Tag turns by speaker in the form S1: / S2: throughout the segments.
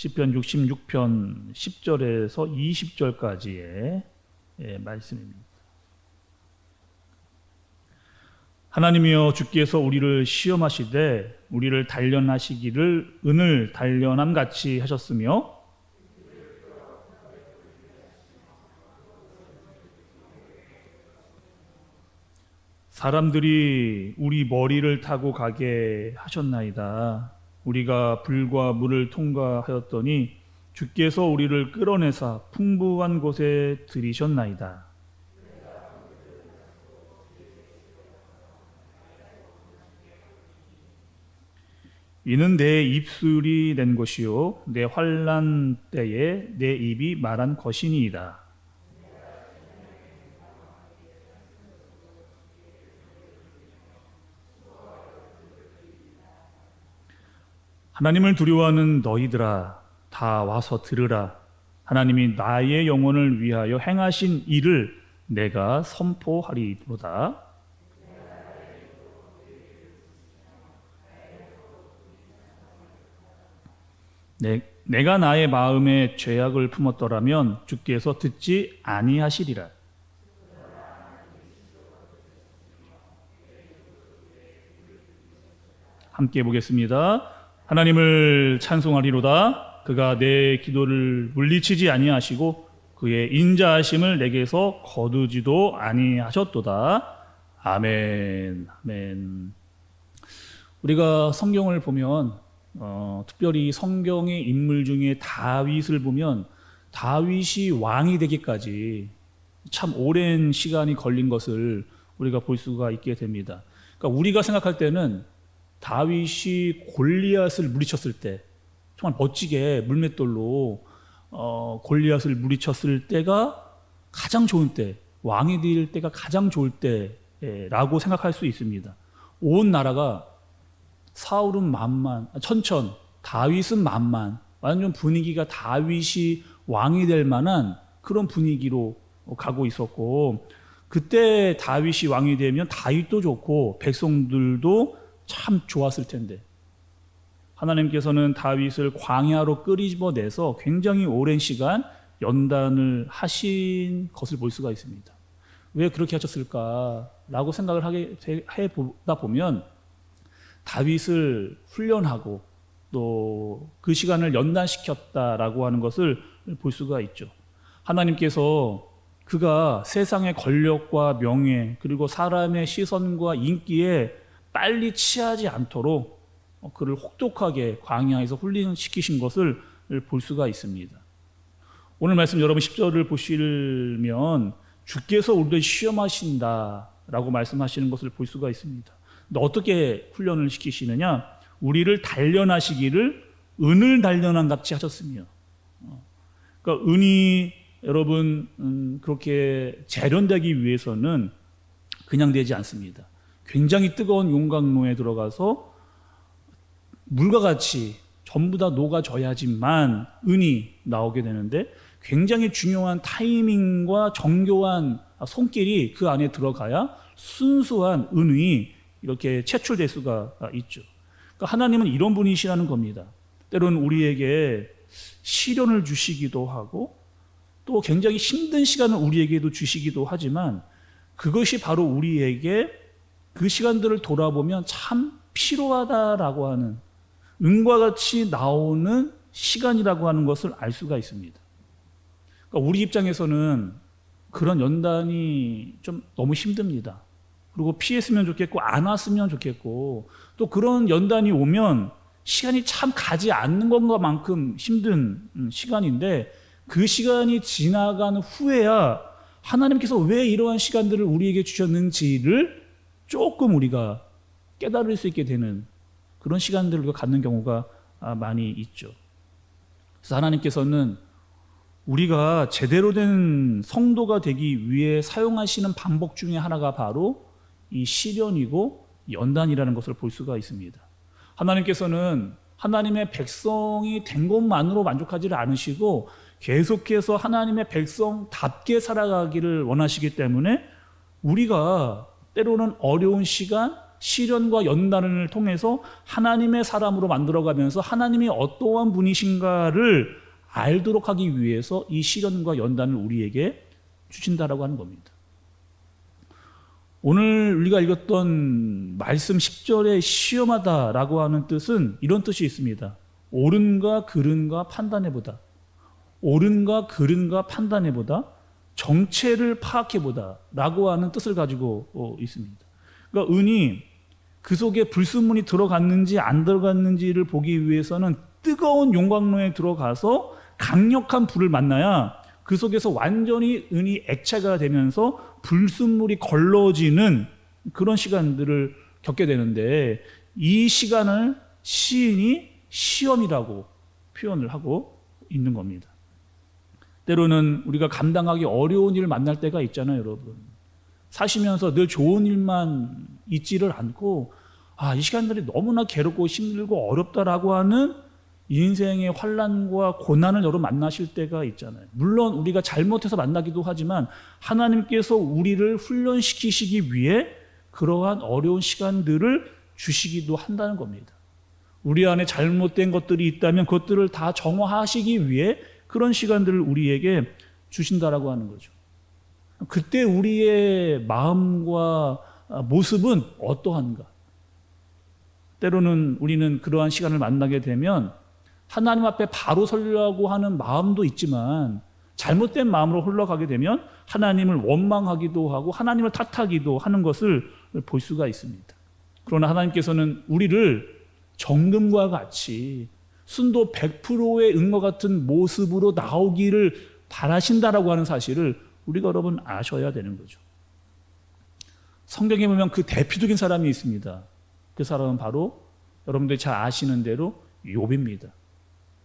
S1: 시편 66편 10절에서 20절까지의 말씀입니다. 하나님이여 주께서 우리를 시험하시되 우리를 단련하시기를 은을 단련함 같이 하셨으며 사람들이 우리 머리를 타고 가게 하셨나이다. 우리가 불과 물을 통과하였더니 주께서 우리를 끌어내사 풍부한 곳에 들이셨나이다. 이는 내 입술이 낸 것이요 내 환난 때에 내 입이 말한 것이니이다. 하나님을 두려워하는 너희들아 다 와서 들으라. 하나님이 나의 영혼을 위하여 행하신 일을 내가 선포하리로다. 내가 나의 마음에 죄악을 품었더라면 주께서 듣지 아니하시리라. 함께 보겠습니다. 하나님을 찬송하리로다. 그가 내 기도를 물리치지 아니하시고 그의 인자하심을 내게서 거두지도 아니하셨도다. 아멘. 아멘. 우리가 성경을 보면 특별히 성경의 인물 중에 다윗을 보면 다윗이 왕이 되기까지 참 오랜 시간이 걸린 것을 우리가 볼 수가 있게 됩니다. 그러니까 우리가 생각할 때는 다윗이 골리앗을 물리쳤을 때 정말 멋지게 물맷돌로 골리앗을 물리쳤을 때가 가장 좋은 때, 왕이 될 때가 가장 좋을 때라고 생각할 수 있습니다. 온 나라가 사울은 만만, 천천, 다윗은 만만, 완전 분위기가 다윗이 왕이 될 만한 그런 분위기로 가고 있었고, 그때 다윗이 왕이 되면 다윗도 좋고 백성들도 참 좋았을 텐데 하나님께서는 다윗을 광야로 끌어내서 굉장히 오랜 시간 연단을 하신 것을 볼 수가 있습니다. 왜 그렇게 하셨을까라고 생각을 해보다 보면 다윗을 훈련하고 또 그 시간을 연단시켰다라고 하는 것을 볼 수가 있죠. 하나님께서 그가 세상의 권력과 명예 그리고 사람의 시선과 인기에 빨리 취하지 않도록 그를 혹독하게 광야에서 훈련시키신 것을 볼 수가 있습니다. 오늘 말씀 여러분 10절을 보시면 주께서 우리를 시험하신다라고 말씀하시는 것을 볼 수가 있습니다. 근데 어떻게 훈련을 시키시느냐? 우리를 단련하시기를 은을 단련한 같이 하셨으며, 그러니까 은이 여러분 그렇게 재련되기 위해서는 그냥 되지 않습니다. 굉장히 뜨거운 용광로에 들어가서 물과 같이 전부 다 녹아져야지만 은이 나오게 되는데 굉장히 중요한 타이밍과 정교한 손길이 그 안에 들어가야 순수한 은이 이렇게 채출될 수가 있죠. 그러니까 하나님은 이런 분이시라는 겁니다. 때로는 우리에게 시련을 주시기도 하고 또 굉장히 힘든 시간을 우리에게도 주시기도 하지만 그것이 바로 우리에게 그 시간들을 돌아보면 참 필요하다라고 하는 은과 같이 나오는 시간이라고 하는 것을 알 수가 있습니다. 그러니까 우리 입장에서는 그런 연단이 좀 너무 힘듭니다. 그리고 피했으면 좋겠고 안 왔으면 좋겠고 또 그런 연단이 오면 시간이 참 가지 않는 것만큼 힘든 시간인데 그 시간이 지나간 후에야 하나님께서 왜 이러한 시간들을 우리에게 주셨는지를 조금 우리가 깨달을 수 있게 되는 그런 시간들을 갖는 경우가 많이 있죠. 그래서 하나님께서는 우리가 제대로 된 성도가 되기 위해 사용하시는 방법 중에 하나가 바로 이 시련이고 연단이라는 것을 볼 수가 있습니다. 하나님께서는 하나님의 백성이 된 것만으로 만족하지를 않으시고 계속해서 하나님의 백성답게 살아가기를 원하시기 때문에 우리가 때로는 어려운 시간, 시련과 연단을 통해서 하나님의 사람으로 만들어가면서 하나님이 어떠한 분이신가를 알도록 하기 위해서 이 시련과 연단을 우리에게 주신다라고 하는 겁니다. 오늘 우리가 읽었던 말씀 10절에 시험하다라고 하는 뜻은 이런 뜻이 있습니다. 옳은가 그른가 판단해보다. 옳은가 그른가 판단해보다. 정체를 파악해보다 라고 하는 뜻을 가지고 있습니다. 그러니까 은이 그 속에 불순물이 들어갔는지 안 들어갔는지를 보기 위해서는 뜨거운 용광로에 들어가서 강력한 불을 만나야 그 속에서 완전히 은이 액체가 되면서 불순물이 걸러지는 그런 시간들을 겪게 되는데, 이 시간을 시인이 시험이라고 표현을 하고 있는 겁니다. 때로는 우리가 감당하기 어려운 일을 만날 때가 있잖아요, 여러분. 사시면서 늘 좋은 일만 있지를 않고, 이 시간들이 너무나 괴롭고 힘들고 어렵다라고 하는 인생의 환난과 고난을 여러 만나실 때가 있잖아요. 물론 우리가 잘못해서 만나기도 하지만 하나님께서 우리를 훈련시키시기 위해 그러한 어려운 시간들을 주시기도 한다는 겁니다. 우리 안에 잘못된 것들이 있다면 그것들을 다 정화하시기 위해 그런 시간들을 우리에게 주신다라고 하는 거죠. 그때 우리의 마음과 모습은 어떠한가? 때로는 우리는 그러한 시간을 만나게 되면 하나님 앞에 바로 서려고 하는 마음도 있지만 잘못된 마음으로 흘러가게 되면 하나님을 원망하기도 하고 하나님을 탓하기도 하는 것을 볼 수가 있습니다. 그러나 하나님께서는 우리를 정금과 같이 순도 100%의 은과 같은 모습으로 나오기를 바라신다라고 하는 사실을 우리가 여러분 아셔야 되는 거죠. 성경에 보면 그 대표적인 사람이 있습니다. 그 사람은 바로 여러분들이 잘 아시는 대로 욥입니다.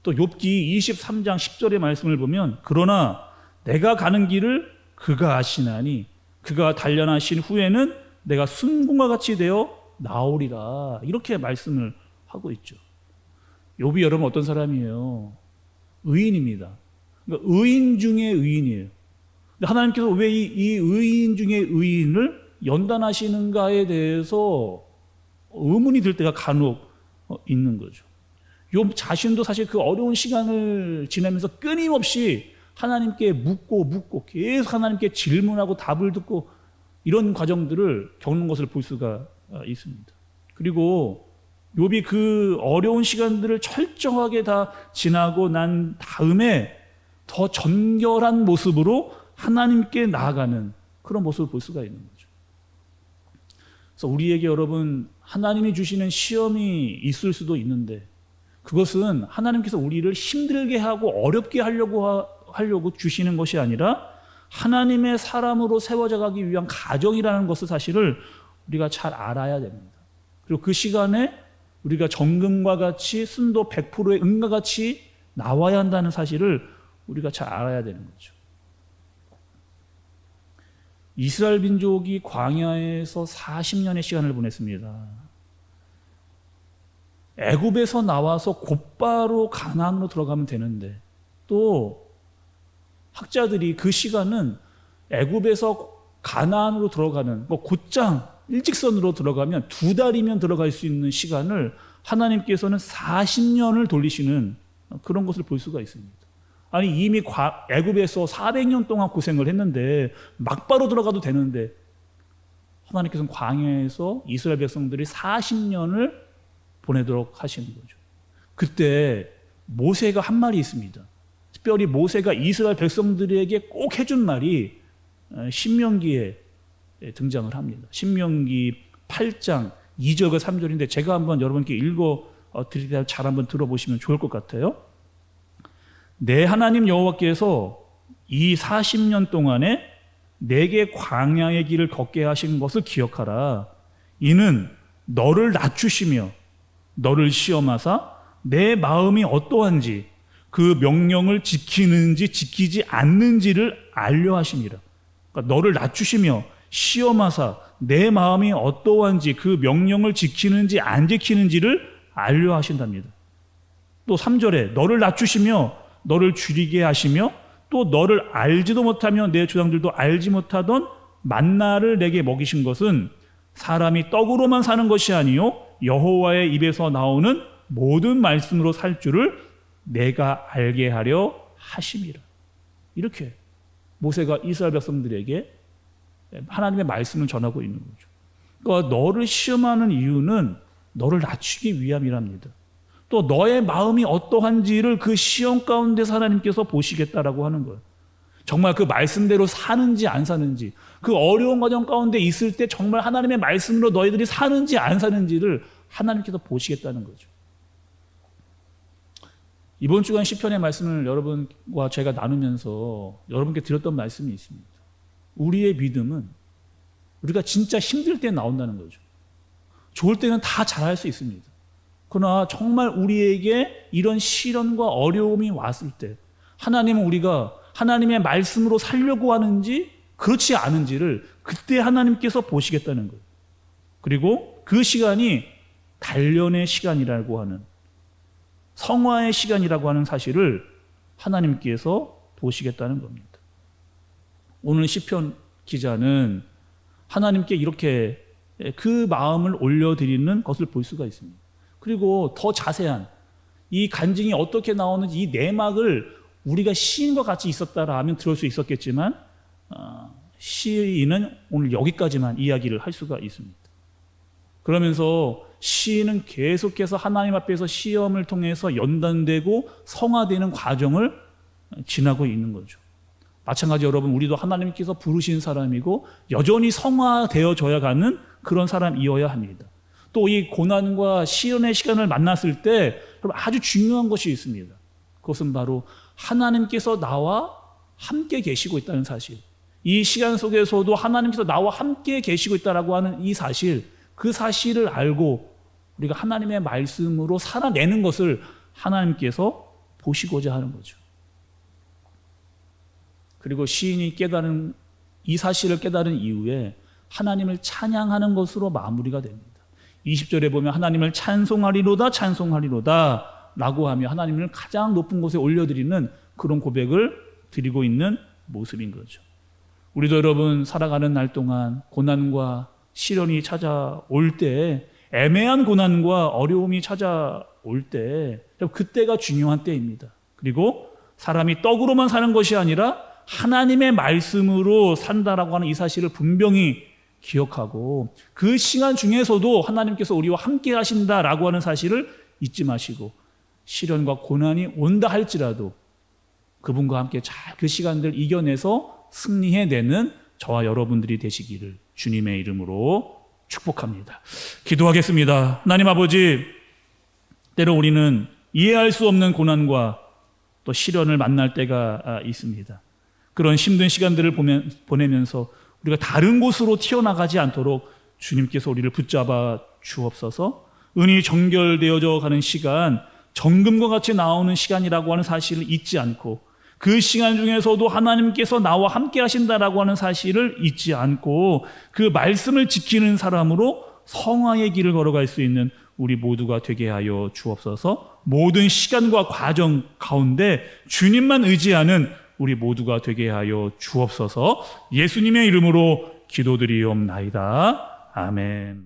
S1: 또 욥기 23장 10절의 말씀을 보면 그러나 내가 가는 길을 그가 아시나니 그가 단련하신 후에는 내가 순금과 같이 되어 나오리라, 이렇게 말씀을 하고 있죠. 욥이 여러분 어떤 사람이에요? 의인입니다. 그러니까 의인 중에 의인이에요. 근데 하나님께서 왜 이 의인 중에 의인을 연단하시는가에 대해서 의문이 들 때가 간혹 있는 거죠. 욥 자신도 사실 그 어려운 시간을 지내면서 끊임없이 하나님께 묻고 계속 하나님께 질문하고 답을 듣고 이런 과정들을 겪는 것을 볼 수가 있습니다. 그리고 욥이 그 어려운 시간들을 철저하게 다 지나고 난 다음에 더 정결한 모습으로 하나님께 나아가는 그런 모습을 볼 수가 있는 거죠. 그래서 우리에게 여러분 하나님이 주시는 시험이 있을 수도 있는데 그것은 하나님께서 우리를 힘들게 하고 어렵게 하려고 주시는 것이 아니라 하나님의 사람으로 세워져 가기 위한 가정이라는 것을 사실을 우리가 잘 알아야 됩니다. 그리고 그 시간에 우리가 정금과 같이 순도 100%의 은과 같이 나와야 한다는 사실을 우리가 잘 알아야 되는 거죠. 이스라엘 민족이 광야에서 40년의 시간을 보냈습니다. 애굽에서 나와서 곧바로 가나안으로 들어가면 되는데, 또 학자들이 그 시간은 애굽에서 가나안으로 들어가는 곧장 일직선으로 들어가면 2달이면 들어갈 수 있는 시간을 하나님께서는 40년을 돌리시는 그런 것을 볼 수가 있습니다. 아니 이미 애굽에서 400년 동안 고생을 했는데 막바로 들어가도 되는데 하나님께서는 광야에서 이스라엘 백성들이 40년을 보내도록 하시는 거죠. 그때 모세가 한 말이 있습니다. 특별히 모세가 이스라엘 백성들에게 꼭 해준 말이 신명기에 등장을 합니다. 신명기 8장 2절과 3절인데 제가 한번 여러분께 읽어 드릴 때 잘 한번 들어보시면 좋을 것 같아요. 내 하나님 여호와께서 이 40년 동안에 내게 광야의 길을 걷게 하신 것을 기억하라. 이는 너를 낮추시며 너를 시험하사 내 마음이 어떠한지 그 명령을 지키는지 지키지 않는지를 알려 하심이라. 그러니까 너를 낮추시며 시험하사 내 마음이 어떠한지 그 명령을 지키는지 안 지키는지를 알려 하신답니다. 또 3절에 너를 낮추시며 너를 줄이게 하시며 또 너를 알지도 못하며 내 조상들도 알지 못하던 만나를 내게 먹이신 것은 사람이 떡으로만 사는 것이 아니요 여호와의 입에서 나오는 모든 말씀으로 살 줄을 내가 알게 하려 하심이라. 이렇게 모세가 이스라엘 백성들에게 하나님의 말씀을 전하고 있는 거죠. 그러니까 너를 시험하는 이유는 너를 낮추기 위함이랍니다. 또 너의 마음이 어떠한지를 그 시험 가운데서 하나님께서 보시겠다라고 하는 거예요. 정말 그 말씀대로 사는지 안 사는지, 그 어려운 과정 가운데 있을 때 정말 하나님의 말씀으로 너희들이 사는지 안 사는지를 하나님께서 보시겠다는 거죠. 이번 주간 시편의 말씀을 여러분과 제가 나누면서 여러분께 드렸던 말씀이 있습니다. 우리의 믿음은 우리가 진짜 힘들 때 나온다는 거죠. 좋을 때는 다 잘할 수 있습니다. 그러나 정말 우리에게 이런 시련과 어려움이 왔을 때 하나님은 우리가 하나님의 말씀으로 살려고 하는지 그렇지 않은지를 그때 하나님께서 보시겠다는 거예요. 그리고 그 시간이 단련의 시간이라고 하는, 성화의 시간이라고 하는 사실을 하나님께서 보시겠다는 겁니다. 오늘 시편 기자는 하나님께 이렇게 그 마음을 올려드리는 것을 볼 수가 있습니다. 그리고 더 자세한 이 간증이 어떻게 나오는지 이 내막을 우리가 시인과 같이 있었다라 하면 들을 수 있었겠지만 시인은 오늘 여기까지만 이야기를 할 수가 있습니다. 그러면서 시인은 계속해서 하나님 앞에서 시험을 통해서 연단되고 성화되는 과정을 지나고 있는 거죠. 마찬가지 여러분, 우리도 하나님께서 부르신 사람이고 여전히 성화되어져야 가는 그런 사람이어야 합니다. 또 이 고난과 시련의 시간을 만났을 때 아주 중요한 것이 있습니다. 그것은 바로 하나님께서 나와 함께 계시고 있다는 사실. 이 시간 속에서도 하나님께서 나와 함께 계시고 있다라고 하는 이 사실, 그 사실을 알고 우리가 하나님의 말씀으로 살아내는 것을 하나님께서 보시고자 하는 거죠. 그리고 시인이 깨달은 이 사실을 깨달은 이후에 하나님을 찬양하는 것으로 마무리가 됩니다. 20절에 보면 하나님을 찬송하리로다 찬송하리로다 라고 하며 하나님을 가장 높은 곳에 올려드리는 그런 고백을 드리고 있는 모습인 거죠. 우리도 여러분 살아가는 날 동안 고난과 시련이 찾아올 때, 애매한 고난과 어려움이 찾아올 때, 그때가 중요한 때입니다. 그리고 사람이 떡으로만 사는 것이 아니라 하나님의 말씀으로 산다라고 하는 이 사실을 분명히 기억하고 그 시간 중에서도 하나님께서 우리와 함께 하신다라고 하는 사실을 잊지 마시고 시련과 고난이 온다 할지라도 그분과 함께 잘 그 시간들 이겨내서 승리해내는 저와 여러분들이 되시기를 주님의 이름으로 축복합니다. 기도하겠습니다. 하나님 아버지, 때로 우리는 이해할 수 없는 고난과 또 시련을 만날 때가 있습니다. 그런 힘든 시간들을 보내면서 우리가 다른 곳으로 튀어나가지 않도록 주님께서 우리를 붙잡아 주옵소서. 은이 정결되어져 가는 시간, 정금과 같이 나오는 시간이라고 하는 사실을 잊지 않고 그 시간 중에서도 하나님께서 나와 함께 하신다라고 하는 사실을 잊지 않고 그 말씀을 지키는 사람으로 성화의 길을 걸어갈 수 있는 우리 모두가 되게 하여 주옵소서. 모든 시간과 과정 가운데 주님만 의지하는 우리 모두가 되게 하여 주옵소서. 예수님의 이름으로 기도드리옵나이다. 아멘.